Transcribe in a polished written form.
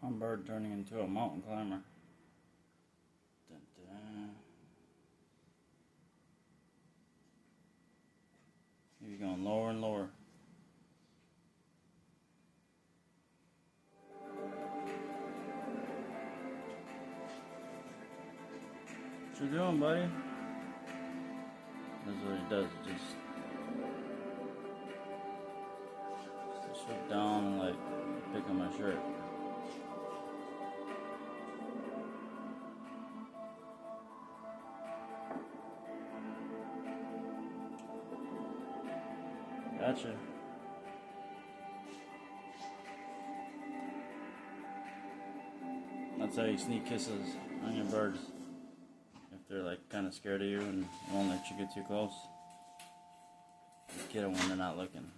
One bird turning into a mountain climber. Dun, dun. He's going lower and lower. What you doing, buddy? That's what he does. Just swoop down and like pick on my shirt. Gotcha. That's how you sneak kisses on your birds. If they're like kind of scared of you and won't let you get too close, just get them when they're not looking.